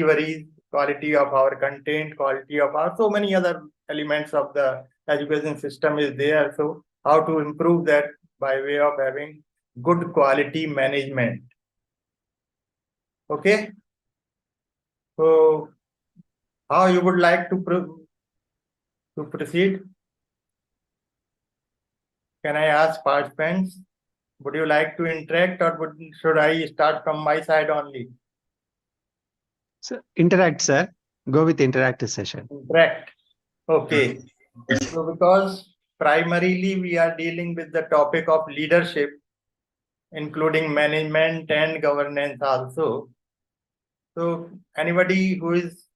deliveries, quality of our content, quality of our so many other elements of the education system is there. So how to improve that by way of having good quality management. Okay. So how you would like to proceed? Can I ask participants? Would you like to interact, or should I start from my side only? So interact, sir. Go with interactive session. Interact. Okay. So because primarily we are dealing with the topic of leadership, including management and governance also. So anybody who is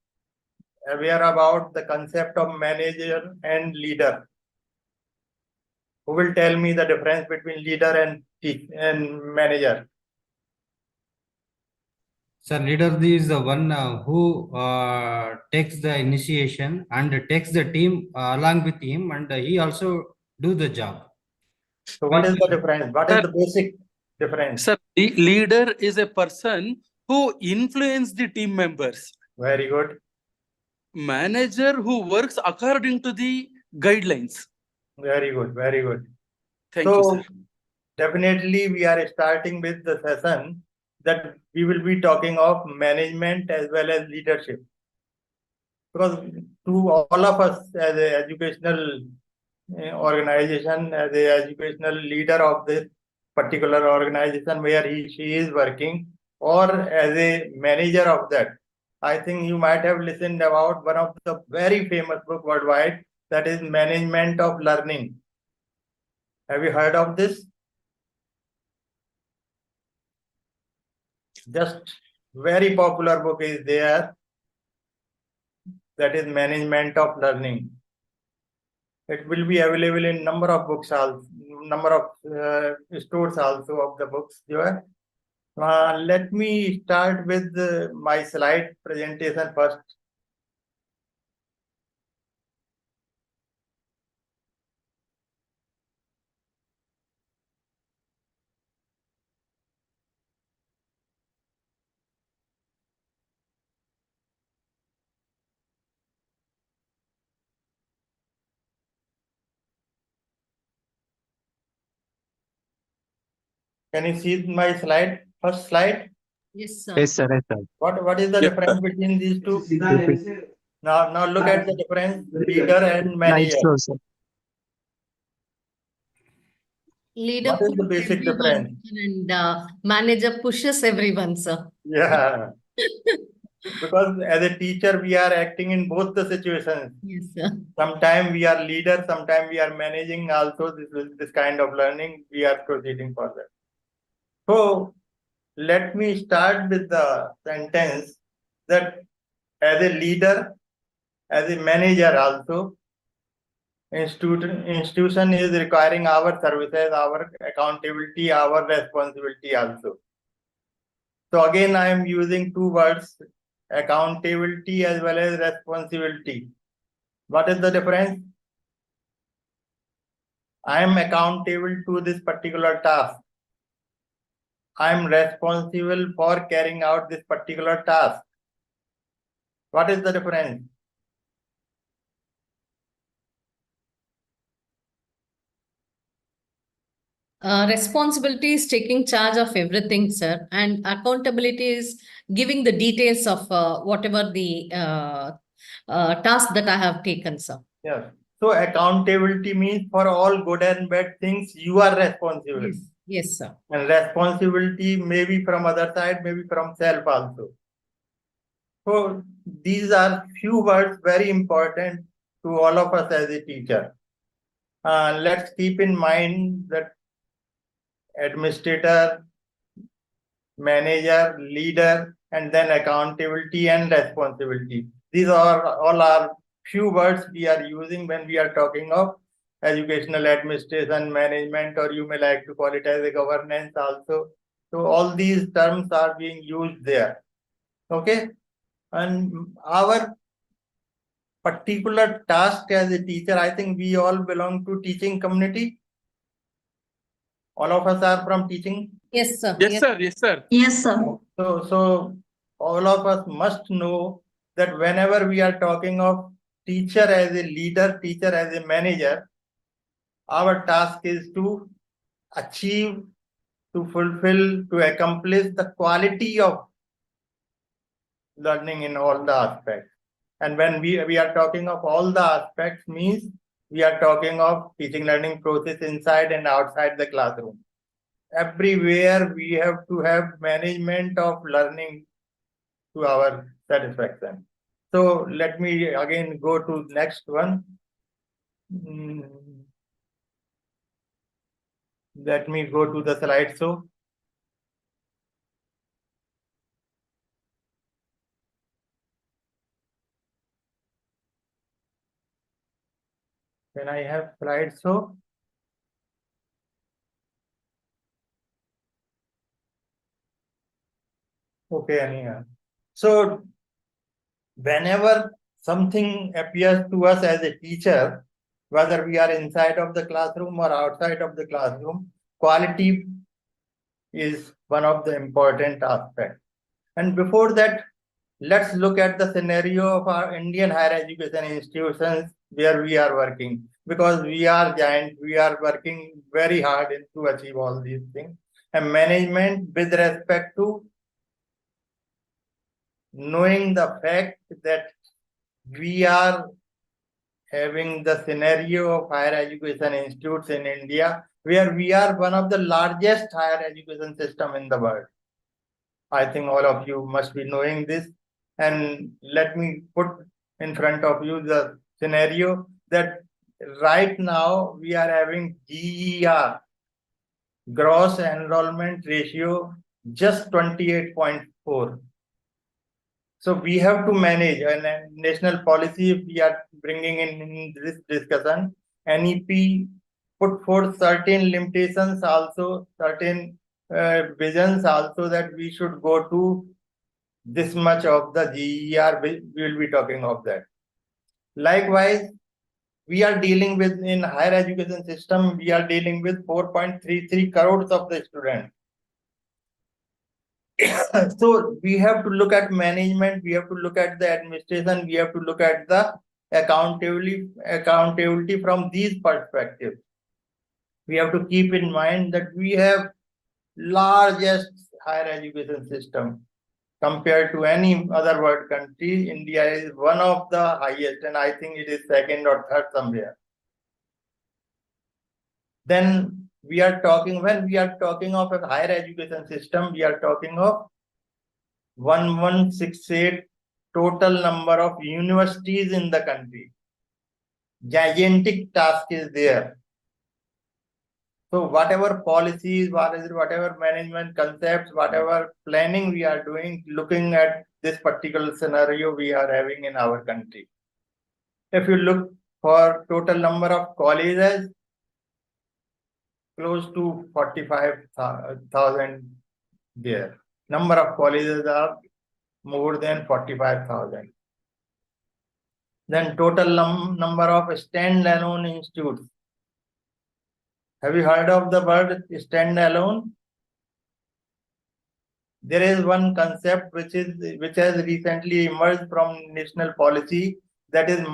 aware about the concept of manager and leader, who will tell me the difference between leader and manager? Sir, leader is the one who takes the initiation and takes the team along with him, and he also do the job. So what is the difference? What is the basic difference? Sir, the leader is a person who influences the team members. Very good. Manager who works according to the guidelines. Very good. Very good. Thank you, sir. Definitely we are starting with the session that we will be talking of management as well as leadership. Because to all of us as an educational organization, as an educational leader of this particular organization where she is working, or as a manager of that, I think you might have listened about one of the very famous book worldwide, that is Management of Learning. Have you heard of this? Just very popular book is there, that is Management of Learning. It will be available in number of books also, number of stores also of the books there. Let me start with my slide presentation first. Can you see my slide? First slide? Yes, sir. Yes, sir. Yes, sir. What is the difference between these two? Now look at the difference, leader and manager. Nice, sir. Leader What is the pulls basic everyone difference? and manager pushes everyone, sir. Yeah. Because as a teacher, we are acting in both the situations. Yes, sir. Sometimes we are leader, sometimes we are managing also this kind of learning. We are proceeding further. So let me start with the sentence that as a leader, as a manager also, institution is requiring our services, our accountability, our responsibility also. So again, I am using two words, accountability as well as responsibility. What is the difference? I am accountable to this particular task. I am responsible for carrying out this particular task. What is the difference? Responsibility is taking charge of everything, sir, and accountability is giving the details of whatever the task that I have taken, sir. Yes. So accountability means for all good and bad things, you are responsible. Yes, yes, sir. And responsibility may be from other side, maybe from self also. So these are few words very important to all of us as a teacher. Let's keep in mind that administrator, manager, leader, and then accountability and responsibility. These are all few words we are using when we are talking of educational administration, management, or you may like to call it as a governance also. So all these terms are being used there. Okay. And our particular task as a teacher, I think we all belong to teaching community. All of us are from teaching. Yes, sir. Yes, sir. Yes, sir. Yes, sir. So all of us must know that whenever we are talking of teacher as a leader, teacher as a manager, our task is to achieve, to fulfill, to accomplish the quality of learning in all the aspects. And when we are talking of all the aspects, means we are talking of teaching learning process inside and outside the classroom. Everywhere we have to have management of learning to our satisfaction. So let me again go to next one. Let me go to the slide show. Can I have slide show? Okay, Ania. So whenever something appears to us as a teacher, whether we are inside of the classroom or outside of the classroom, quality is one of the important aspects. And before that, let's look at the scenario of our Indian higher education institutions where we are working, because we are giant, we are working very hard to achieve all these things. And management with respect to knowing the fact that we are having the scenario of higher education institutes in India, where we are one of the largest higher education system in the world. I think all of you must be knowing this. And let me put in front of you the scenario that right now we are having GER, gross enrollment ratio, just 28.4. So we have to manage, and a national policy we are bringing in this discussion. NEP put forth certain limitations, also certain visions also, that we should go to this much of the GER. We will be talking of that. Likewise, we are dealing with, in higher education system, we are dealing with 4.33 crores of the students. So we have to look at management, we have to look at the administration, we have to look at the accountability from these perspectives. We have to keep in mind that we have largest higher education system compared to any other world country. India is one of the highest, and I think it is second or third somewhere. Then we are talking, when we are talking of a higher education system, we are talking of 1168 total number of universities in the country. Gigantic task is there. So whatever policies, whatever management concepts, whatever planning we are doing, looking at this particular scenario we are having in our country. If you look for total number of colleges, close to 45,000 there. Number of colleges are more than 45,000. Then total number of standalone institutes. Have you heard of the word standalone? There is one concept which has recently emerged from national policy, that is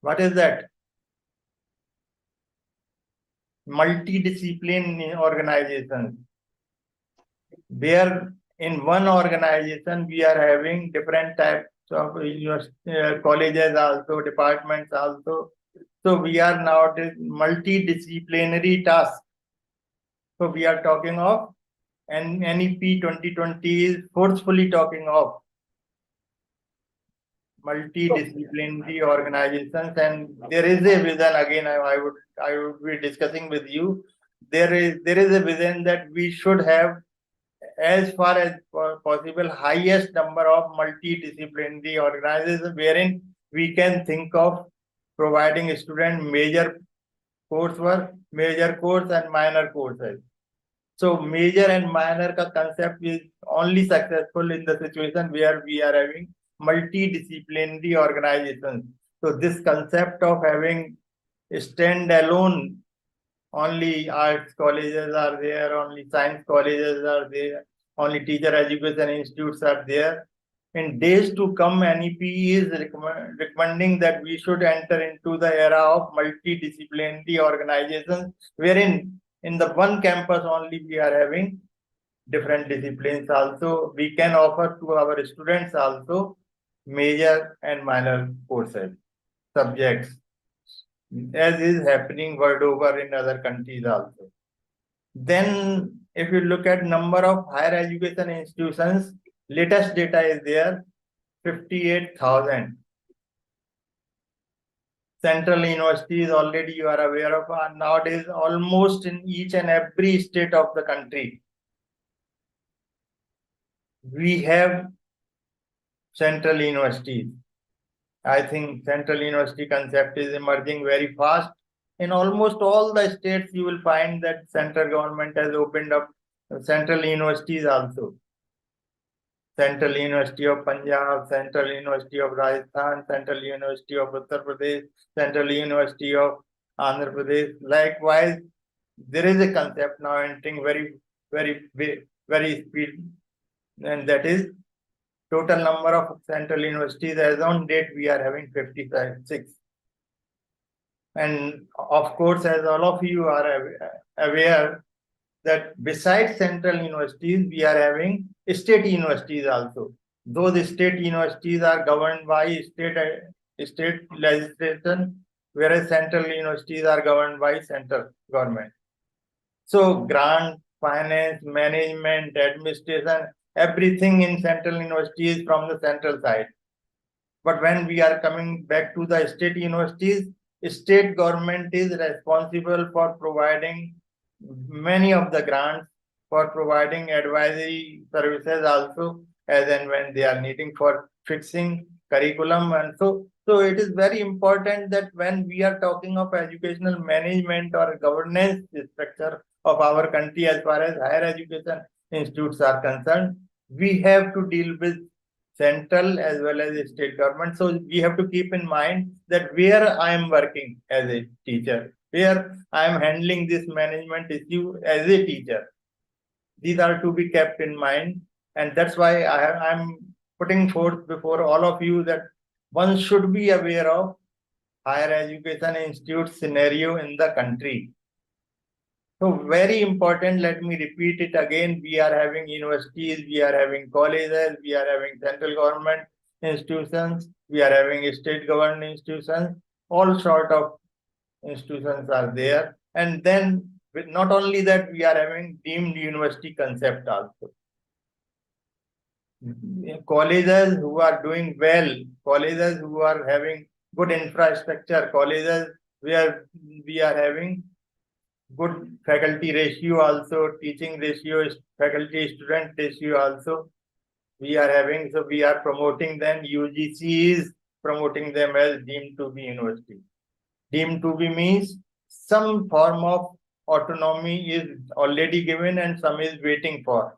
what is that? Multidisciplinary organizations, where in one organization we are having different types of colleges also, departments also. So we are now multidisciplinary task. So we are talking of, and NEP 2020 is forcefully talking of multidisciplinary organizations, and there is a vision. Again, I would be discussing with you. There is a vision that we should have, as far as possible, highest number of multidisciplinary organizations, wherein we can think of providing a student major coursework, major course and minor courses. So major and minor concept is only successful in the situation where we are having multidisciplinary organizations. So this concept of having standalone only arts colleges are there, only science colleges are there, only teacher education institutes are there. In days to come, NEP is recommending that we should enter into the era of multidisciplinary organizations, wherein in the one campus only we are having different disciplines also. We can offer to our students also major and minor courses, subjects, as is happening world over in other countries also. Then if you look at number of higher education institutions, latest data is there, 58,000. Central universities already you are aware of are nowadays almost in each and every state of the country. We have central universities. I think central university concept is emerging very fast. In almost all the states, you will find that central government has opened up central universities also. Central University of Punjab, Central University of Rajasthan, Central University of Uttar Pradesh, Central University of Andhra Pradesh. Likewise, there is a concept now entering very speed, and that is total number of central universities as on date we are having 56. And of course, as all of you are aware that besides central universities, we are having state universities also. Those state universities are governed by state legislation, whereas central universities are governed by central government. So grant, finance, management, administration, everything in central university is from the central side. But when we are coming back to the state universities, state government is responsible for providing many of the grants, for providing advisory services also, as and when they are needing for fixing curriculum. And so it is very important that when we are talking of educational management or governance structure of our country as far as higher education institutes are concerned, we have to deal with central as well as state government. So we have to keep in mind that where I am working as a teacher, where I am handling this management issue as a teacher, these are to be kept in mind. And that's why I'm putting forth before all of you that one should be aware of higher education institute scenario in the country. So very important, let me repeat it again. We are having universities, we are having colleges, we are having central government institutions, we are having state government institutions, all sort of institutions are there. And then not only that, we are having deemed university concept also. Colleges who are doing well, colleges who are having good infrastructure, colleges where we are having good faculty ratio also, teaching ratio, faculty student ratio also we are having. So we are promoting them. UGC is promoting them as deemed to be university. Deemed to be means some form of autonomy is already given and some is waiting for.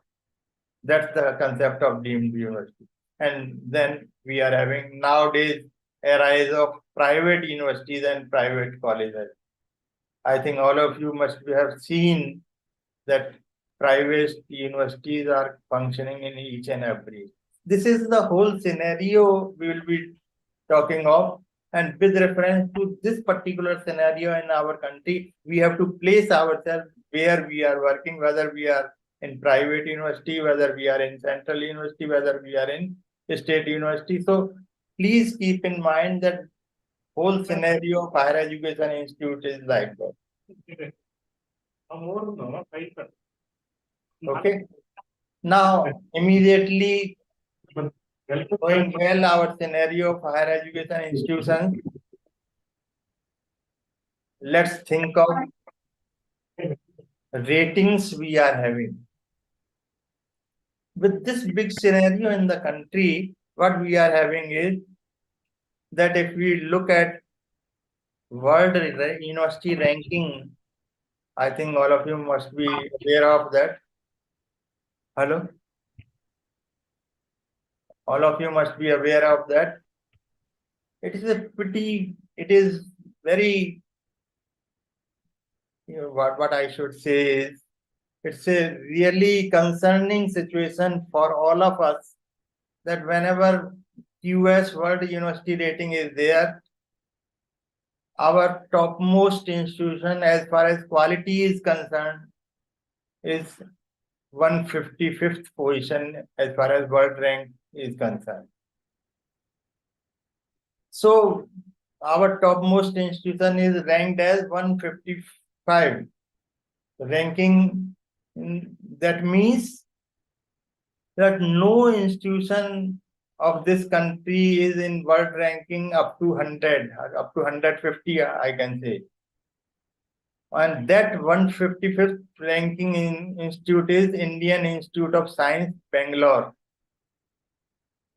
That's the concept of deemed university. And then we are having nowadays a rise of private universities and private colleges. I think all of you must have seen that private universities are functioning in each and every. This is the whole scenario we will be talking of. And with reference to this particular scenario in our country, we have to place ourselves where we are working, whether we are in private university, whether we are in central university, whether we are in state university. So please keep in mind that whole scenario of higher education institute is like that. Okay. Now, immediately going well our scenario of higher education institutions, let's think of ratings we are having. With this big scenario in the country, what we are having is that if we look at world university ranking, I think all of you must be aware of that. Hello? All of you must be aware of that. It is very what I should say is, it's a really concerning situation for all of us that whenever QS World University rating is there, our topmost institution as far as quality is concerned is 155th position as far as world rank is concerned. So our topmost institution is ranked as 155 ranking. That means that no institution of this country is in world ranking up to 100, up to 150, I can say. And that 155th ranking institute is Indian Institute of Science, Bangalore.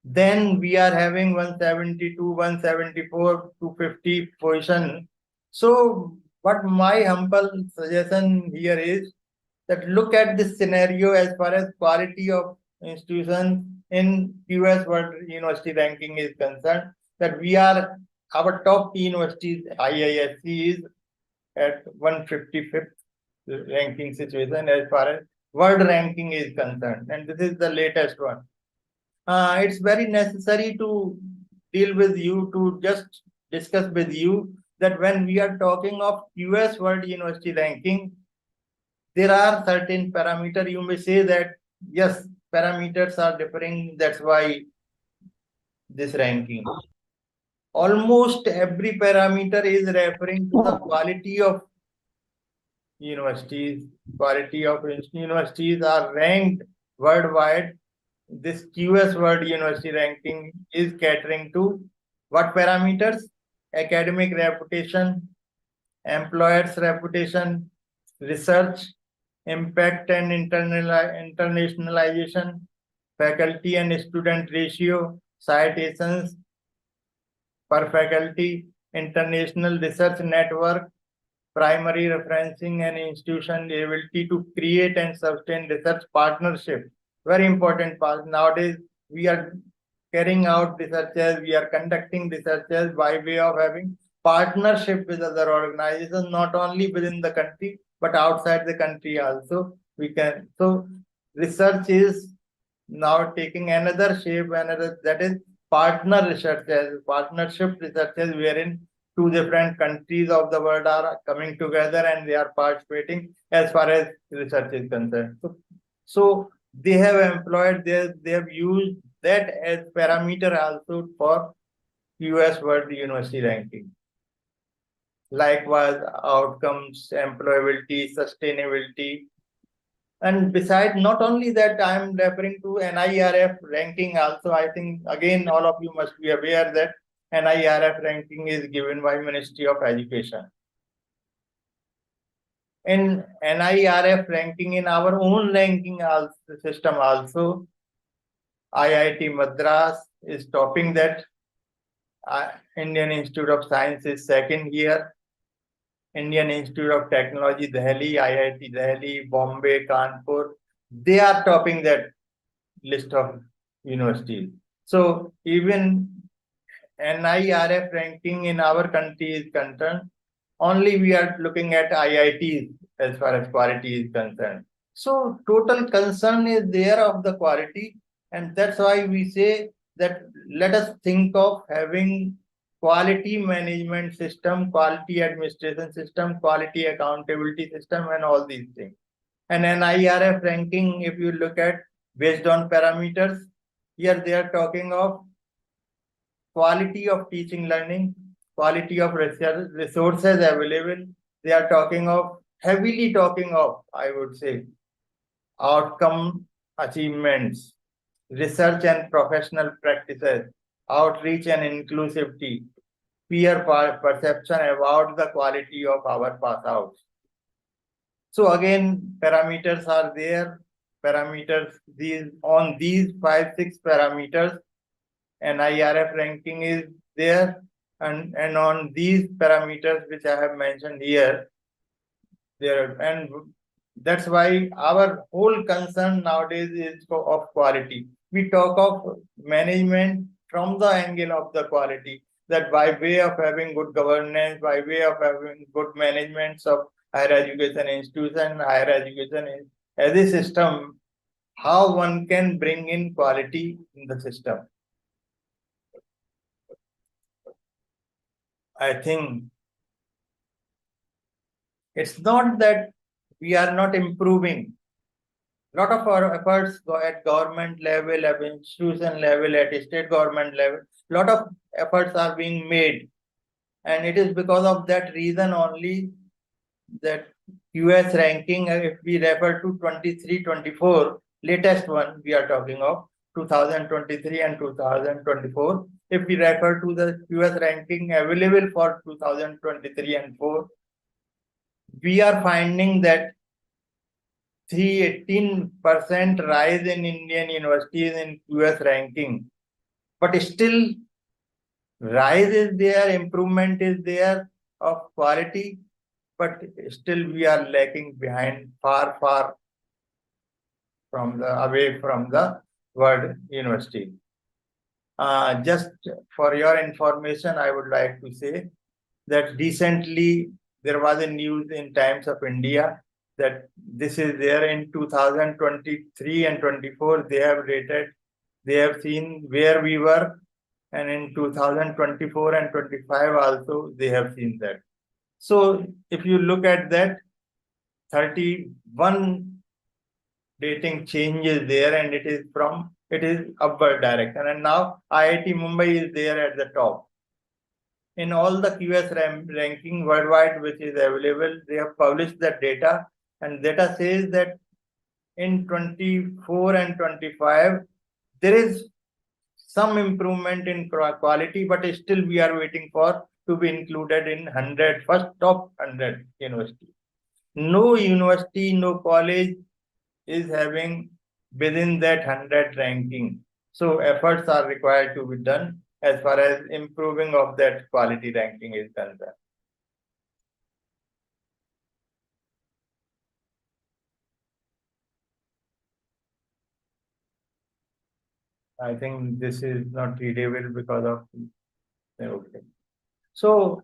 Then we are having 172, 174, 250 position. So what my humble suggestion here is that look at this scenario as far as quality of institutions in US World University ranking is concerned, that we are, our top universities, IISc is at 155th ranking situation as far as world ranking is concerned. And this is the latest one. It's very necessary to deal with you, to just discuss with you that when we are talking of US World University ranking, there are certain parameters. You may say that, yes, parameters are differing, that's why this ranking. Almost every parameter is referring to the quality of universities. Quality of universities are ranked worldwide. This QS World University ranking is catering to what parameters? Academic reputation, employers' reputation, research, impact and internationalization, faculty and student ratio, citations per faculty, international research network, primary referencing and institution ability to create and sustain research partnership. Very important part. Nowadays, we are carrying out researches, we are conducting researches by way of having partnership with other organizations, not only within the country, but outside the country also. We can, so research is now taking another shape, that is partner researches, partnership researches, wherein two different countries of the world are coming together and they are participating as far as research is concerned. So they have employed, they have used that as parameter also for US World University ranking. Likewise, outcomes, employability, sustainability. And besides, not only that, I am referring to NIRF ranking also. I think, again, all of you must be aware that NIRF ranking is given by Ministry of Education. In NIRF ranking, in our own ranking system also, IIT Madras is topping that. Indian Institute of Science is second here. Indian Institute of Technology, Delhi, IIT Delhi, Bombay, Kanpur, they are topping that list of universities. So even NIRF ranking in our country is concerned, only we are looking at IITs as far as quality is concerned. So total concern is there of the quality, and that's why we say that let us think of having quality management system, quality administration system, quality accountability system, and all these things. And NIRF ranking, if you look at based on parameters, here they are talking of quality of teaching learning, quality of resources available. They are talking of, heavily talking of, I would say, outcome achievements, research and professional practices, outreach and inclusivity, peer perception about the quality of our pass outs. So again, parameters are there. Parameters, these 5-6 parameters, NIRF ranking is there, and on these parameters which I have mentioned here, and that's why our whole concern nowadays is of quality. We talk of management from the angle of the quality, that by way of having good governance, by way of having good management of higher education institution, higher education as a system, how one can bring in quality in the system. I think it's not that we are not improving. Lot of our efforts go at government level, at institution level, at state government level. Lot of efforts are being made, and it is because of that reason only that US ranking, if we refer to 23-24, latest one we are talking of 2023 and 2024. If we refer to the US ranking available for 2023 and 4, we are finding that 318% rise in Indian universities in US ranking, but still rise is there, improvement is there of quality, but still we are lagging behind, far from away from the world university. Just for your information, I would like to say that recently there was a news in Times of India that this is there in 2023 and 24. They have seen where we were, and in 2024 and 25 also they have seen that. So if you look at that, 31 rating changes there, and it is upward direction, and now IIT Mumbai is there at the top. In all the QS ranking worldwide which is available, they have published that data, and data says that in 24 and 25 there is some improvement in quality, but still we are waiting for to be included in first top 100 university. No university, no college is having within that 100 ranking. So efforts are required to be done as far as improving of that quality ranking is concerned. I think this is not readable because of okay. So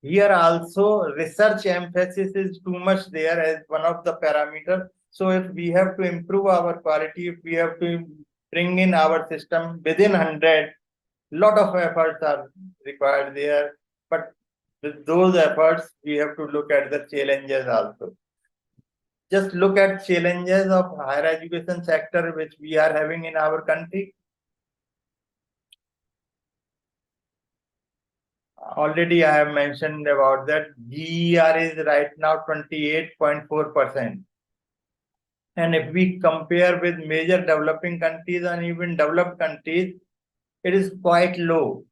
here also research emphasis is too much there as one of the parameters. So if we have to improve our quality, if we have to bring in our system within 100, lot of efforts are required there. But with those efforts, we have to look at the challenges also. Just look at challenges of higher education sector which we are having in our country. Already I have mentioned about that. GER is right now 28.4%. And if we compare with major developing countries and even developed countries, it is quite low.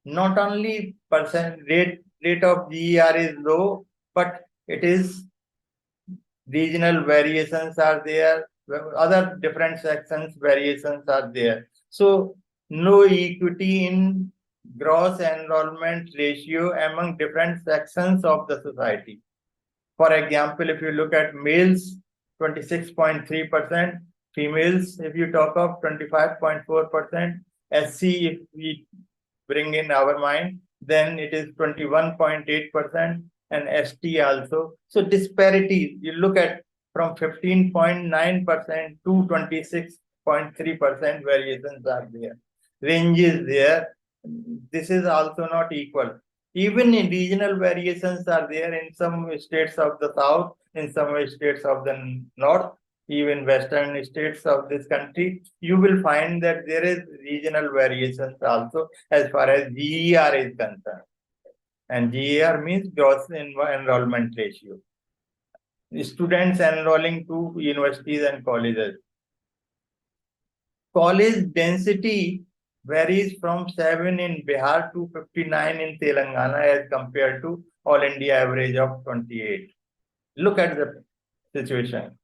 Not only rate of GER is low, but it is regional variations are there, other different sections variations are there. So no equity in gross enrollment ratio among different sections of the society. For example, if you look at males, 26.3%, females, if you talk of 25.4%, SC, if we bring in our mind, then it is 21.8%, and ST also. So disparities, you look at from 15.9% to 26.3% variations are there. Ranges there. This is also not equal. Even in regional variations are there in some states of the south, in some states of the north, even western states of this country, you will find that there is regional variations also as far as GER is concerned. And GER means gross enrollment ratio. Students enrolling to universities and colleges. College density varies from 7 in Bihar to 59 in Telangana as compared to all India average of 28. Look at the situation.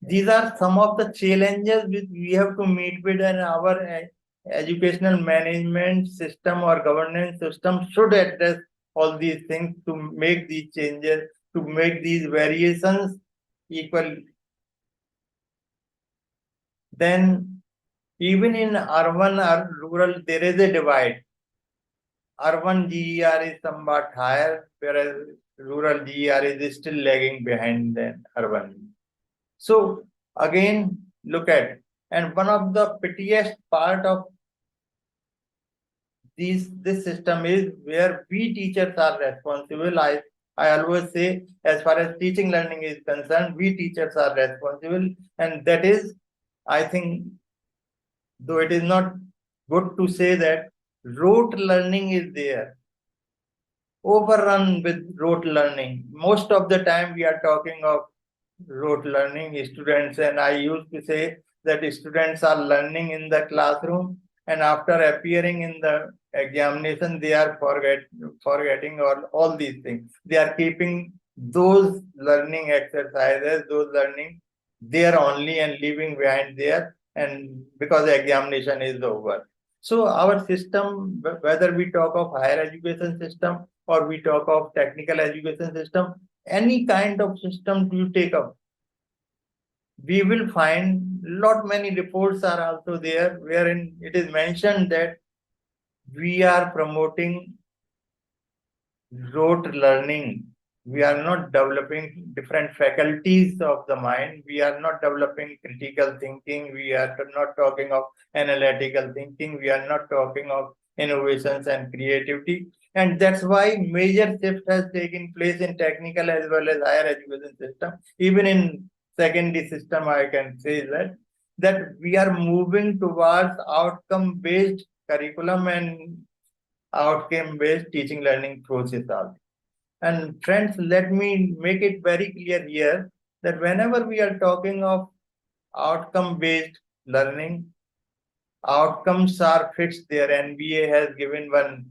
These are some of the challenges which we have to meet with, and our educational management system or governance system should address all these things to make these changes, to make these variations equal. Then even in urban or rural, there is a divide. Urban GER is somewhat higher, whereas rural GR is still lagging behind than urban. So again, look at, and one of the pettiest part of this system is where we teachers are responsible. I always say, as far as teaching learning is concerned, we teachers are responsible, and that is, I think, though it is not good to say that rote learning is there, overrun with rote learning. Most of the time we are talking of rote learning students, and I used to say that students are learning in the classroom, and after appearing in the examination they are forgetting all these things. They are keeping those learning exercises, those learning there only, and leaving behind there, and because the examination is over. So our system, whether we talk of higher education system or we talk of technical education system, any kind of system you take up, we will find lot many reports are also there wherein it is mentioned that we are promoting rote learning. We are not developing different faculties of the mind. We are not developing critical thinking. We are not talking of analytical thinking. We are not talking of innovations and creativity. And that's why major shift has taken place in technical as well as higher education system. Even in secondary system, I can say that we are moving towards outcome-based curriculum and outcome-based teaching learning process also. And friends, let me make it very clear here that whenever we are talking of outcome-based learning, outcomes are fixed there. NBA has given one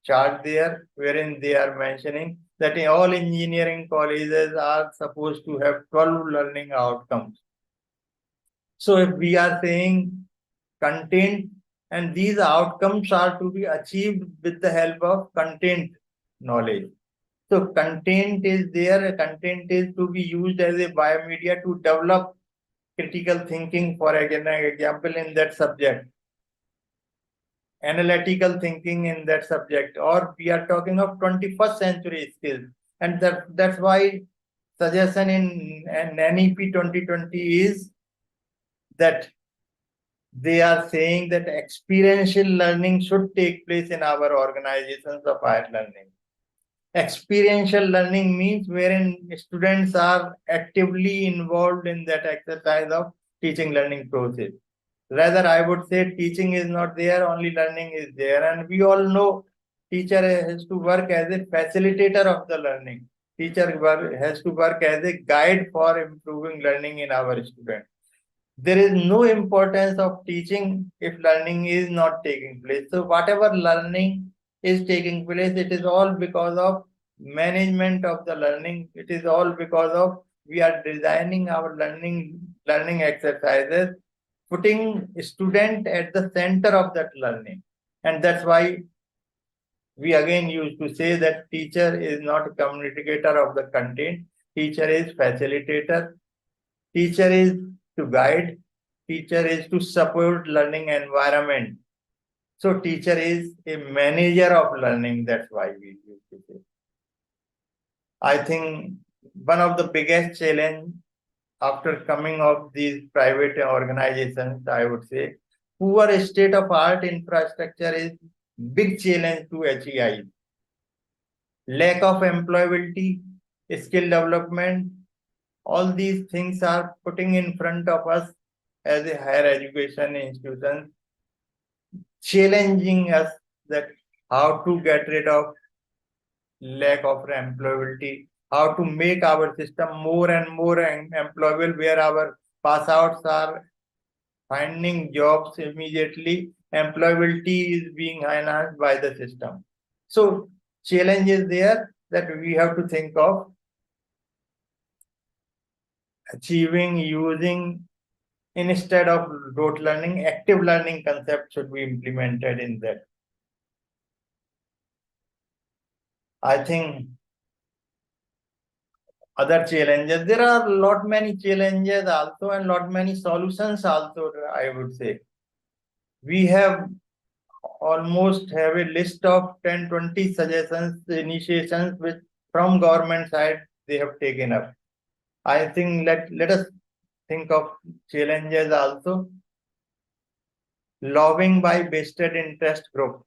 chart there wherein they are mentioning that all engineering colleges are supposed to have 12 learning outcomes. So if we are saying content, and these outcomes are to be achieved with the help of content knowledge. So content is there, content is to be used as a biomedia to develop critical thinking, for example, in that subject, analytical thinking in that subject, or we are talking of 21st century skills. And that's why suggestion in NEP 2020 is that they are saying that experiential learning should take place in our organizations of higher learning. Experiential learning means wherein students are actively involved in that exercise of teaching learning process. Rather, I would say teaching is not there, only learning is there. And we all know teacher has to work as a facilitator of the learning. Teacher has to work as a guide for improving learning in our students. There is no importance of teaching if learning is not taking place. So whatever learning is taking place, it is all because of management of the learning. It is all because of we are designing our learning exercises, putting student at the center of that learning. And that's why we again used to say that teacher is not a communicator of the content. Teacher is facilitator. Teacher is to guide, teacher is to support learning environment. So teacher is a manager of learning, that's why we use to say. I think one of the biggest challenge after coming of these private organizations, I would say, poor state of art infrastructure is big challenge to HEI. Lack of employability, skill development, all these things are putting in front of us as a higher education institution, challenging us that how to get rid of lack of employability, how to make our system more and more employable, where our pass outs are finding jobs immediately, employability is being enhanced by the system. So challenge is there that we have to think of achieving, using, instead of rote learning, active learning concept should be implemented in that. I think other challenges, there are many challenges also and many solutions also, I would say. We have almost have a list of 10-20 suggestions, initiations which from government side they have taken up. I think let us think of challenges also. Lobbying by vested interest group.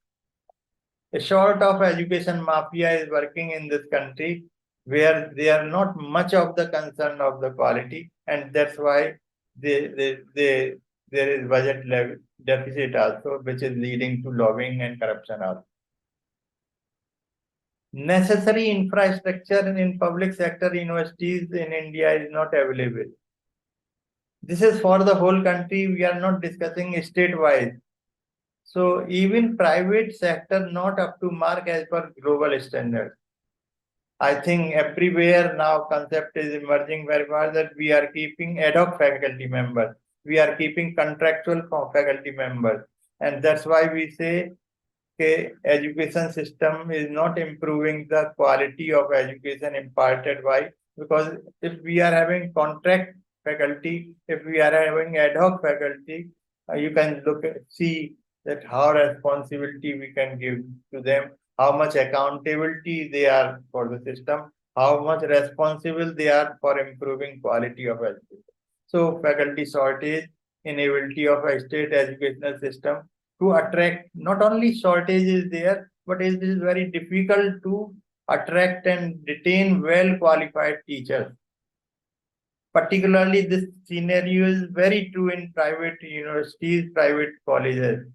A sort of education mafia is working in this country where they are not much of the concern of the quality, and that's why there is budget level deficit also, which is leading to lobbying and corruption also. Necessary infrastructure in public sector universities in India is not available. This is for the whole country. We are not discussing state-wise. So even private sector not up to mark as per global standards. I think everywhere now concept is emerging very much that we are keeping ad hoc faculty members. We are keeping contractual faculty members. And that's why we say okay, education system is not improving the quality of education imparted by, because if we are having contract faculty, if we are having ad hoc faculty, you can see that how responsibility we can give to them, how much accountability they are for the system, how much responsible they are for improving quality of education. So faculty shortage, inability of a state educational system to attract, not only shortage is there, but it is very difficult to attract and retain well qualified teachers. Particularly this scenario is very true in private universities, private colleges.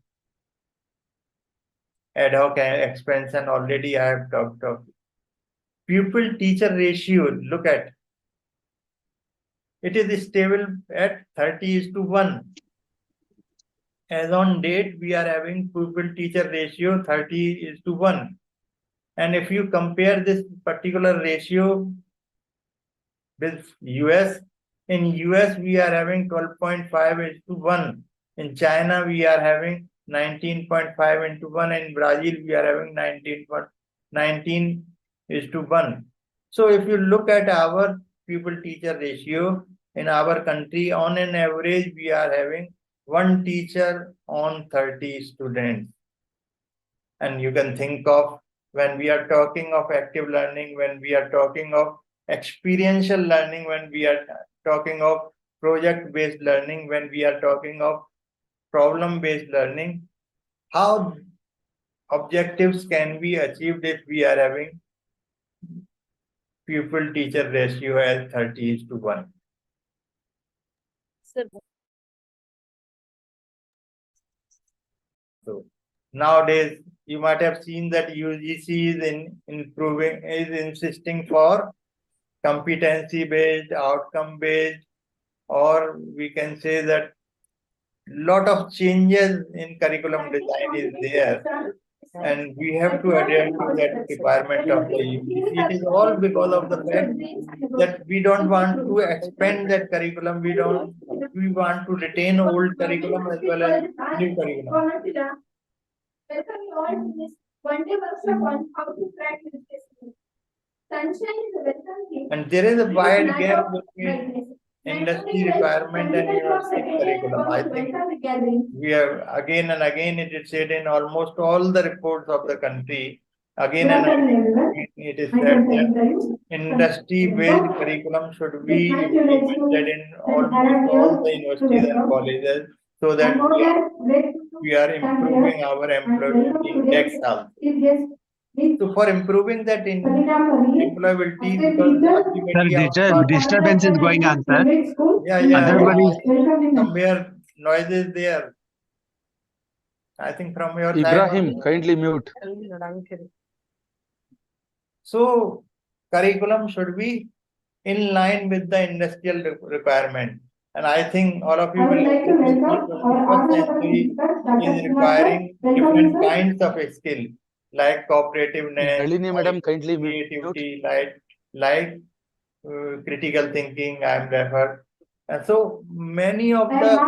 Ad hoc expansion already I have talked of. Pupil teacher ratio, look at. It is stable at 30:1. As on date, we are having pupil teacher ratio 30:1. And if you compare this particular ratio with US, in US we are having 12.5:1. In China we are having 19.5:1. In Brazil we are having 19:1. So if you look at our pupil teacher ratio in our country, on an average we are having one teacher on 30 students. And you can think of, when we are talking of active learning, when we are talking of experiential learning, when we are talking of project-based learning, when we are talking of problem-based learning, how objectives can be achieved if we are having pupil teacher ratio as 30:1? Sir, So nowadays you might have seen that UGC is insisting for competency based, outcome based, or we can say that lot of changes in curriculum design is there, and we have to adhere to that requirement of the UGC. It is all because of the fact that we don't want to expand that curriculum. We want to retain old curriculum as well as new curriculum. And there is a wide gap between industry requirement and university curriculum. I think we have again and again it is said in almost all the reports of the country, again and again it is said that industry-based curriculum should be implemented in almost all the universities and colleges, so that we are improving our employability index also. So for improving that employability, because ultimately Disturbance is going on, sir. Otherwise, somewhere noise is there. I think from your Ibrahim, side. kindly mute. So curriculum should be in line with the industrial requirement. And I think all of you will agree with me, 21st century is requiring different kinds of skill, like cooperativeness, Nalini madam, like kindly mute. creativity, like critical thinking, I am referred. And so many of the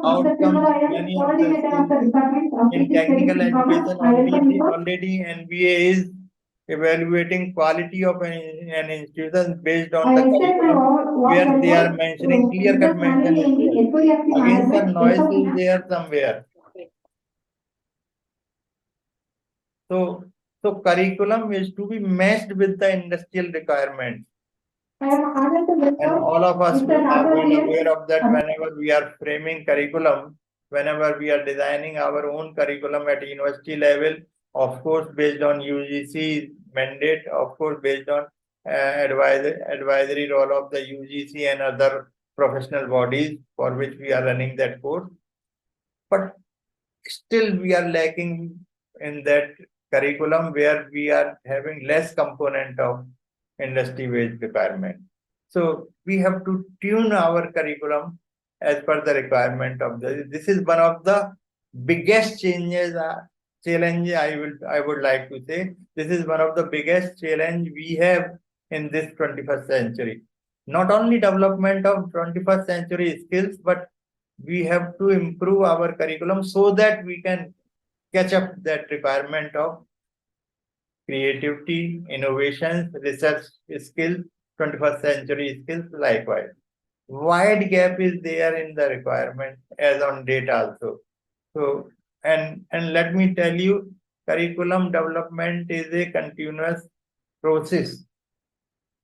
outcomes, many of the skills in technical education already NBA is evaluating quality of an institution based on the curriculum, where they are mentioning clear-cut mention is there. Again, the noise is there somewhere. So So curriculum is to be matched with the industrial requirements. I am honored to And welcome all of us Mr. are well Raghav aware of that Anil. whenever we are framing curriculum, whenever we are designing our own curriculum at university level, of course, based on UGC mandate, of course, based on advisory role of the UGC and other professional bodies for which we are running that course. But still we are lacking in that curriculum where we are having less component of industry-based requirement. So we have to tune our curriculum as per the requirement of this is one of the biggest challenge I would like to say. This is one of the biggest challenge we have in this 21st century. Not only development of 21st century skills, but we have to improve our curriculum so that we can catch up that requirement of creativity, innovations, research skills, 21st century skills likewise. Wide gap is there in the requirement as on date also. So, and let me tell you, curriculum development is a continuous process.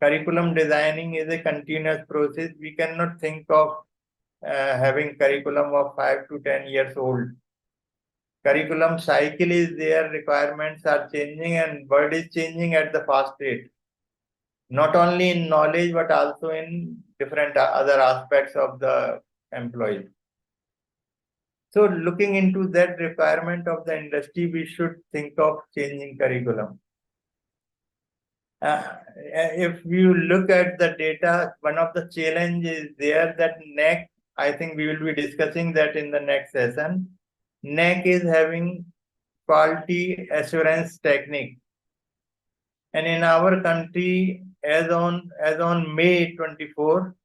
Curriculum designing is a continuous process. We cannot think of having curriculum of 5 to 10 years old. Curriculum cycle is there, requirements are changing and world is changing at the fast rate. Not only in knowledge, but also in different other aspects of the employee. So looking into that requirement of the industry, we should think of changing curriculum. If you look at the data, one of the challenges there that NEC, I think we will be discussing that in the next session. NEC is having quality assurance technique. And in our country, as on May 24,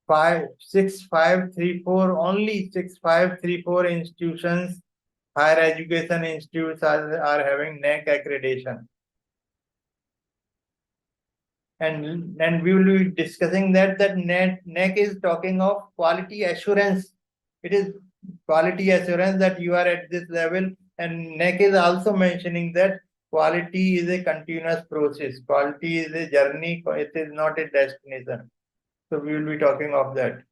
6534, only 6534 institutions, higher education institutes are having NEC accreditation. And we will be discussing that NEC is talking of quality assurance. It is quality assurance that you are at this level, and NEC is also mentioning that quality is a continuous process. Quality is a journey, it is not a destination. So we will be talking of that.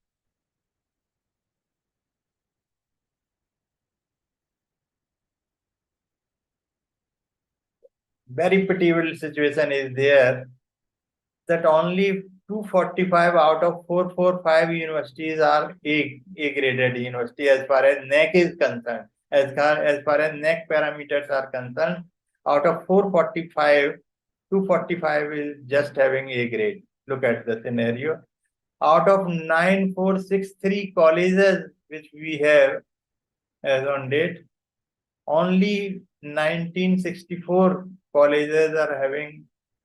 Very pitiable situation is there that only 245 out of 445 universities are A graded university as far as NEC is concerned. As far as NEC parameters are concerned, out of 445, 245 is just having A grade. Look at the scenario. Out of 9463 colleges which we have as on date, only 1964 colleges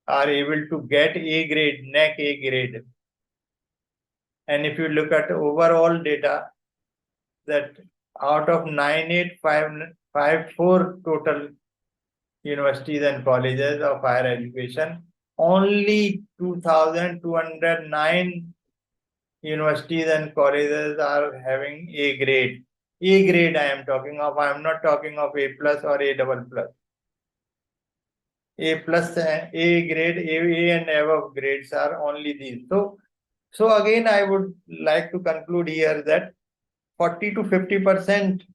are able to get A grade, NEC A grade. And if you look at overall data, that out of 98554 total universities and colleges of higher education, only 2209 universities and colleges are having A grade. A grade I am talking of, I am not talking of A plus or A double plus. A plus, A grade, A and above grades are only these. So again, I would like to conclude here that 40 to 50%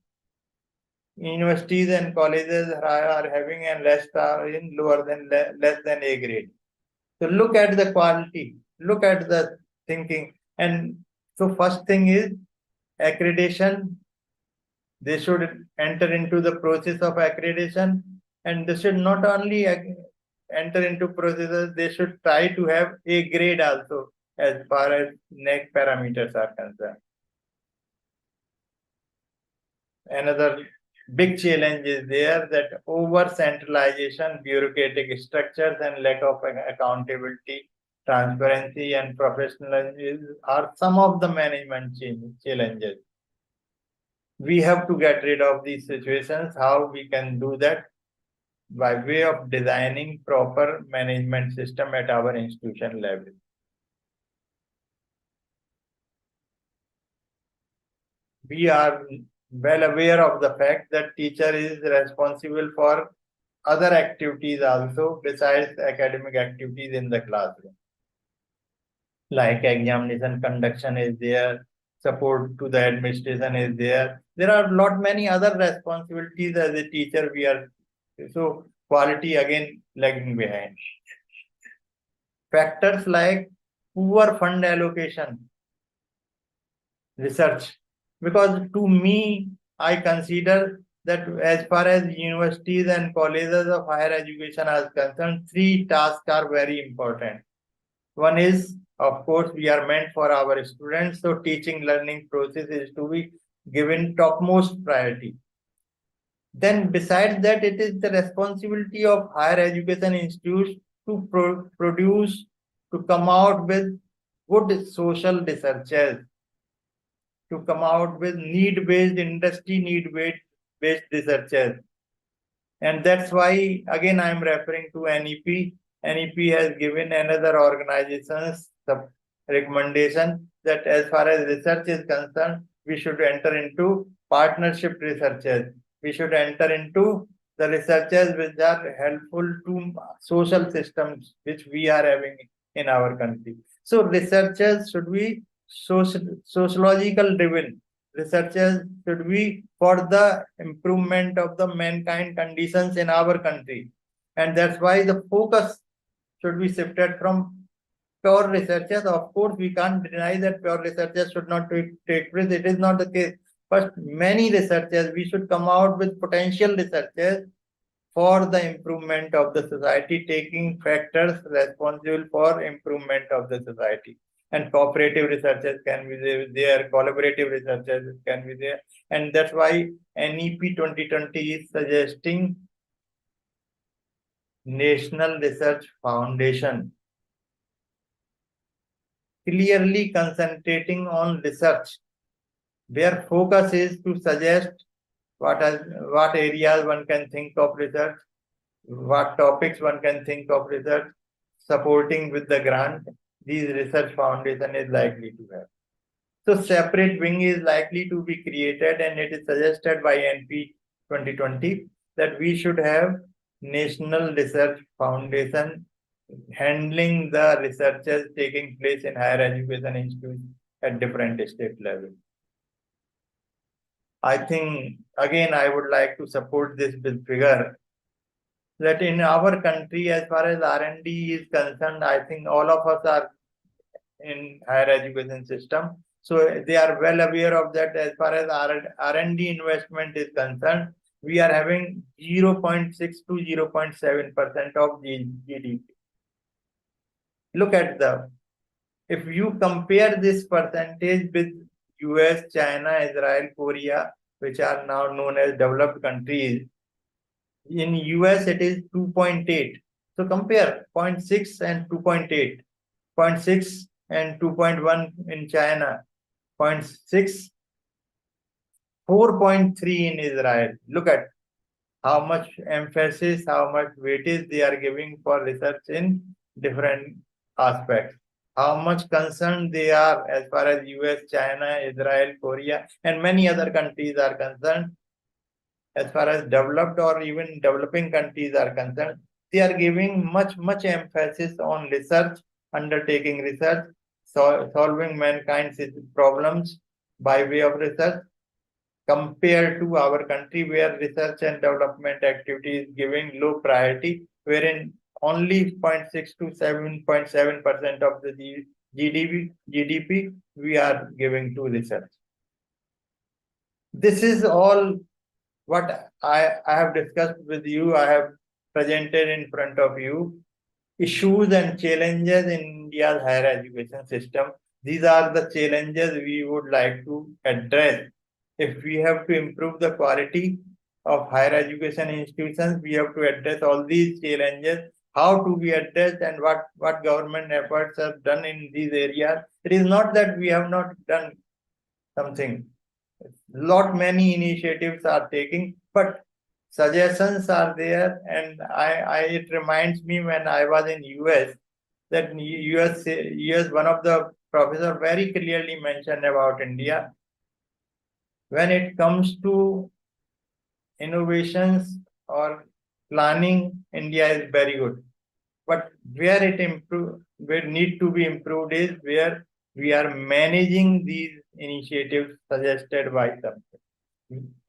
universities and colleges are having, and rest are in less than A grade. So look at the quality, look at the thinking. And so first thing is accreditation. They should enter into the process of accreditation, and they should not only enter into processes, they should try to have A grade also as far as NEC parameters are concerned. Another big challenge is there that over centralization, bureaucratic structures, and lack of accountability, transparency, and professionalism are some of the management challenges. We have to get rid of these situations. How we can do that? By way of designing proper management system at our institution level. We are well aware of the fact that teacher is responsible for other activities also besides academic activities in the classroom. Like examination conduction is there, support to the administration is there. There are many other responsibilities as a teacher we are, so quality again lagging behind. Factors like poor fund allocation, research, because to me, I consider that as far as universities and colleges of higher education are concerned, three tasks are very important. One is, of course, we are meant for our students, so teaching learning process is to be given topmost priority. Then besides that, it is the responsibility of higher education institutes to produce, to come out with good social researchers, to come out with need-based, industry need-based researchers. And that's why, again, I'm referring to NEP. NEP has given another organization's the recommendation that as far as research is concerned, we should enter into partnership researchers. We should enter into the researchers which are helpful to social systems which we are having in our country. So researchers should be sociological driven. Researchers should be for the improvement of the mankind conditions in our country. And that's why the focus should be shifted from pure researchers. Of course, we can't deny that pure researchers should not take place. It is not the case. But many researchers, we should come out with potential researchers for the improvement of the society, taking factors responsible for improvement of the society. And cooperative researchers can be there, collaborative researchers can be there. And that's why NEP 2020 is suggesting National Research Foundation, clearly concentrating on research. Their focus is to suggest what areas one can think of research, what topics one can think of research, supporting with the grant. These research foundation is likely to have. So separate wing is likely to be created, and it is suggested by NP 2020 that we should have National Research Foundation handling the researches taking place in higher education institutes at different state level. I think, again, I would like to support this with figure that in our country, as far as R&D is concerned, I think all of us are in higher education system. So they are well aware of that. As far as R&D investment is concerned, we are having 0.6 to 0.7% of GDP. Look at if you compare this percentage with US, China, Israel, Korea, which are now known as developed countries, in US it is 2.8. So compare 0.6 and 2.8, 0.6 and 2.1 in China, 0.6, 4.3 in Israel. Look at how much emphasis, how much weightage they are giving for research in different aspects. How much concerned they are as far as US, China, Israel, Korea, and many other countries are concerned. As far as developed or even developing countries are concerned, they are giving much emphasis on research, undertaking research, solving mankind's problems by way of research, compared to our country where research and development activity is giving low priority, wherein only 0.6 to 7.7% of the GDP we are giving to research. This is all what I have discussed with you. I have presented in front of you issues and challenges in India's higher education system. These are the challenges we would like to address. If we have to improve the quality of higher education institutions, we have to address all these challenges. How to be addressed and what government efforts have done in these areas. It is not that we have not done something. Many initiatives are taking, but suggestions are there. And it reminds me when I was in US, that US one of the professor very clearly mentioned about India. When it comes to innovations or planning, India is very good. But where where need to be improved is where we are managing these initiatives suggested by some.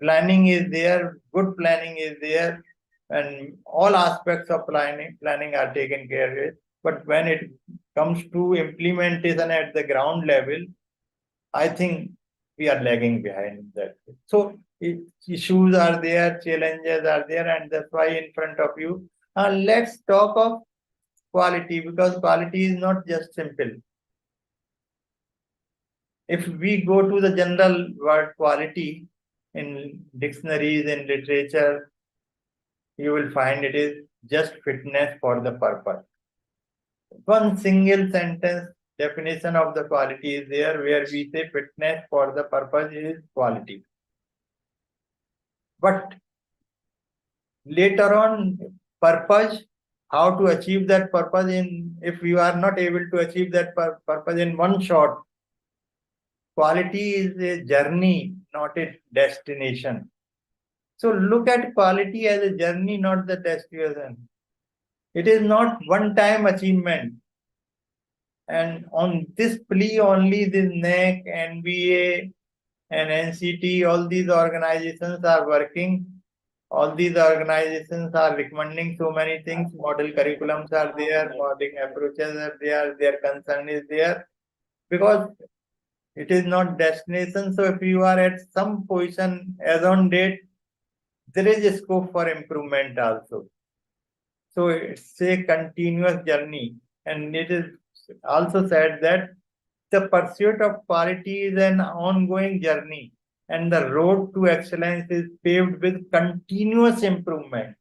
Planning is there, good planning is there, and all aspects of planning are taken care of. But when it comes to implementation at the ground level, I think we are lagging behind that. So issues are there, challenges are there, and that's why in front of you. Let's talk of quality, because quality is not just simple. If we go to the general word quality in dictionaries, in literature, you will find it is just fitness for the purpose. One single sentence definition of the quality is there where we say fitness for the purpose is quality. But later on, purpose, how to achieve that purpose if you are not able to achieve that purpose in one shot. Quality is a journey, not a destination. So look at quality as a journey, not the destination. It is not one-time achievement. And on this plea only, this NEC, NBA, and NCT, all these organizations are working. All these organizations are recommending so many things. Model curriculums are there, modeling approaches are there, their concern is there. Because it is not destination. So if you are at some position as on date, there is a scope for improvement also. So it's a continuous journey. And it is also said that the pursuit of quality is an ongoing journey, and the road to excellence is paved with continuous improvement.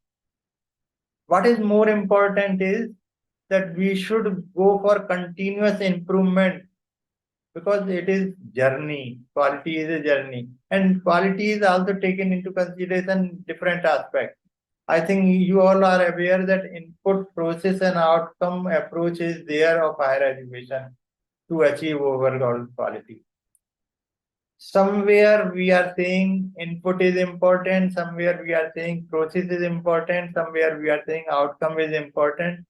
What is more important is that we should go for continuous improvement, because it is journey. Quality is a journey, and quality is also taken into consideration different aspects. I think you all are aware that input, process, and outcome approach is there of higher education to achieve overall quality. Somewhere we are saying input is important, somewhere we are saying process is important, somewhere we are saying outcome is important,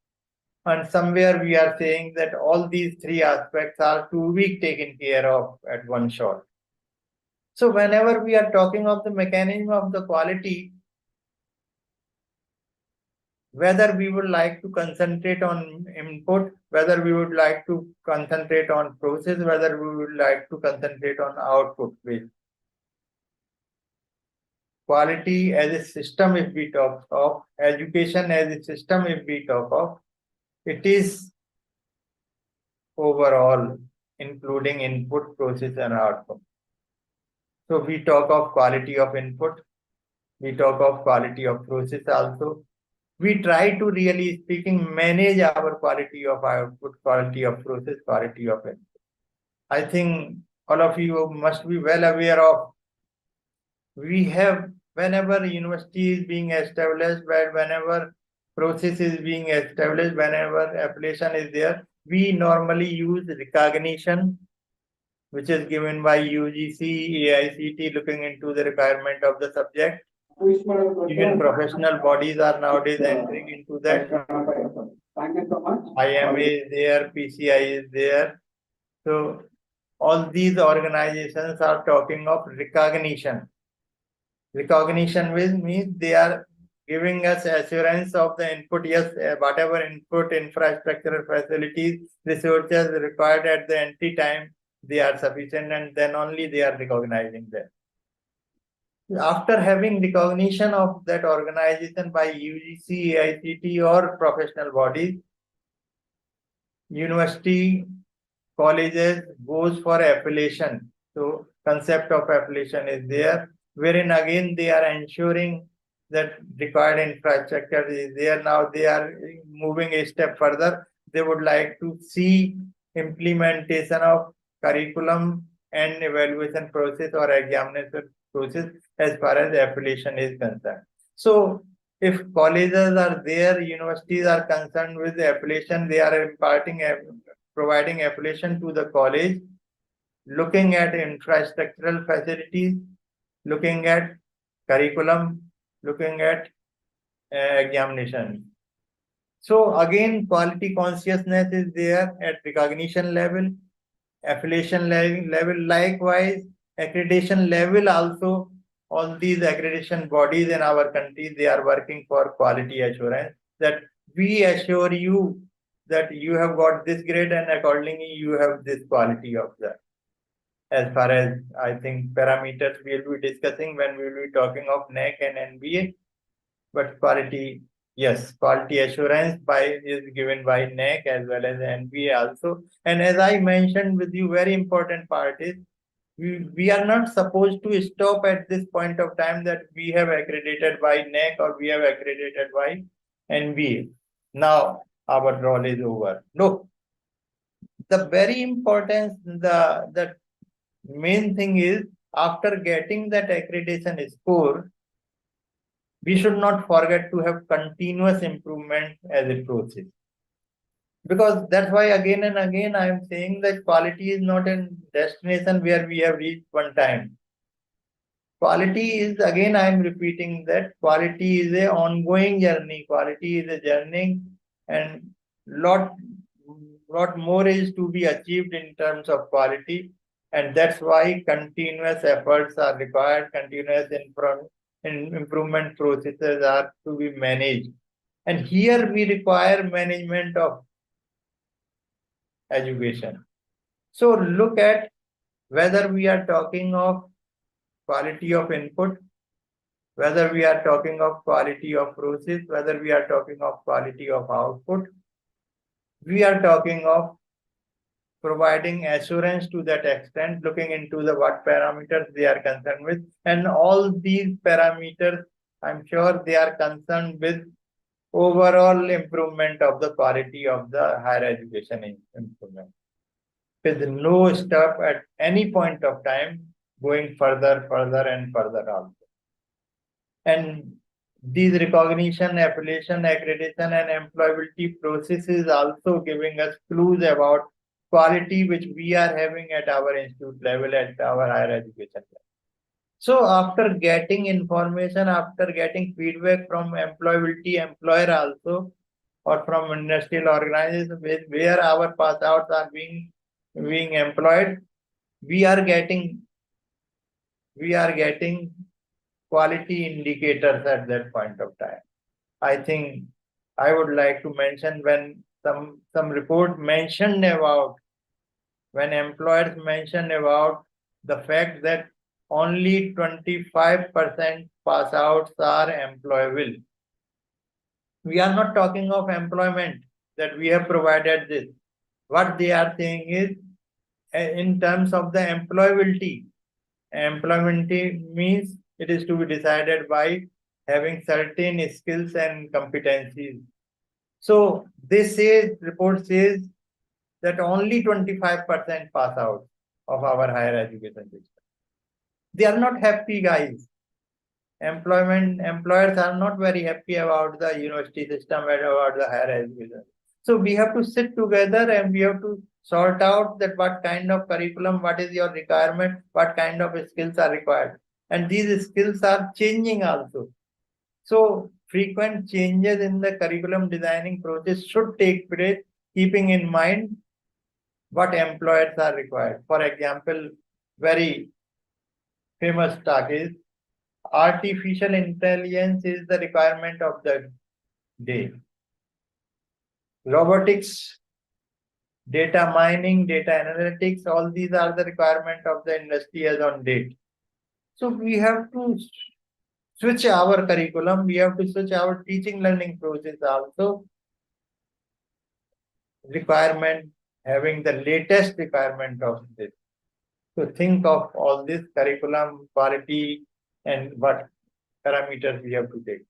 and somewhere we are saying that all these three aspects are to be taken care of at one shot. So whenever we are talking of the mechanism of the quality, whether we would like to concentrate on input, whether we would like to concentrate on process, whether we would like to concentrate on output based. Quality as a system, if we talk of, education as a system, if we talk of, it is overall, including input, process, and outcome. So we talk of quality of input, we talk of quality of process also. We try to, really speaking, manage our quality of output, quality of process, quality of input. I think all of you must be well aware of, we have, whenever university is being established, whenever process is being established, whenever application is there, we normally use recognition, which is given by UGC-HRDC looking into the requirement of the subject. Even professional bodies are nowadays entering into that. Thank you so much. IMA is there, PCI is there. So all these organizations are talking of recognition. Recognition means they are giving us assurance of the input. Yes, whatever input, infrastructure, facilities, resources required at the entry time, they are sufficient, and then only they are recognizing them. After having recognition of that organization by UGC, AICT, or professional bodies, university, colleges goes for affiliation. So concept of affiliation is there, wherein again they are ensuring that required infrastructure is there. Now they are moving a step further. They would like to see implementation of curriculum and evaluation process or examination process as far as affiliation is concerned. So if colleges are there, universities are concerned with the affiliation, they are providing affiliation to the college, looking at infrastructural facilities, looking at curriculum, looking at examination. So again, quality consciousness is there at recognition level, affiliation level, likewise, accreditation level also. All these accreditation bodies in our country, they are working for quality assurance, that we assure you that you have got this grade and accordingly you have this quality of that. As far as I think parameters we will be discussing when we will be talking of NEC and NBA, but quality, yes, quality assurance is given by NEC as well as NBA also. And as I mentioned with you, very important part is we are not supposed to stop at this point of time that we have accredited by NEC or we have accredited by NBA. Now our role is over. No. The very important, the main thing is, after getting that accreditation score, we should not forget to have continuous improvement as a process. Because that's why again and again I am saying that quality is not a destination where we have reached one time. Quality is, again I am repeating that quality is an ongoing journey. Quality is a journey, and lot more is to be achieved in terms of quality. And that's why continuous efforts are required, continuous improvement processes are to be managed. And here we require management of education. So look at whether we are talking of quality of input, whether we are talking of quality of process, whether we are talking of quality of output, we are talking of providing assurance to that extent, looking into the what parameters they are concerned with. And all these parameters, I'm sure they are concerned with overall improvement of the quality of the higher education improvement. With no step at any point of time going further and further also. And these recognition, affiliation, accreditation, and employability processes also giving us clues about quality which we are having at our institute level, at our higher education level. So after getting information, after getting feedback from employability employer also, or from industrial organizations where our pass outs are being employed, we are getting quality indicators at that point of time. I think I would like to mention when some report mentioned about, when employers mentioned about the fact that only 25% pass outs are employable. We are not talking of employment that we have provided this. What they are saying is, in terms of the employability, employability means it is to be decided by having certain skills and competencies. So report says that only 25% pass out of our higher education system. They are not happy, guys. Employers are not very happy about the university system and about the higher education. So we have to sit together and we have to sort out that what kind of curriculum, what is your requirement, what kind of skills are required. And these skills are changing also. So frequent changes in the curriculum designing process should take place, keeping in mind what employers are required. For example, very famous talk is artificial intelligence is the requirement of the day. Robotics, data mining, data analytics, all these are the requirement of the industry as on date. So we have to switch our curriculum, we have to switch our teaching learning process also. Requirement, having the latest requirement of this. So think of all this curriculum, quality, and what parameters we have to take.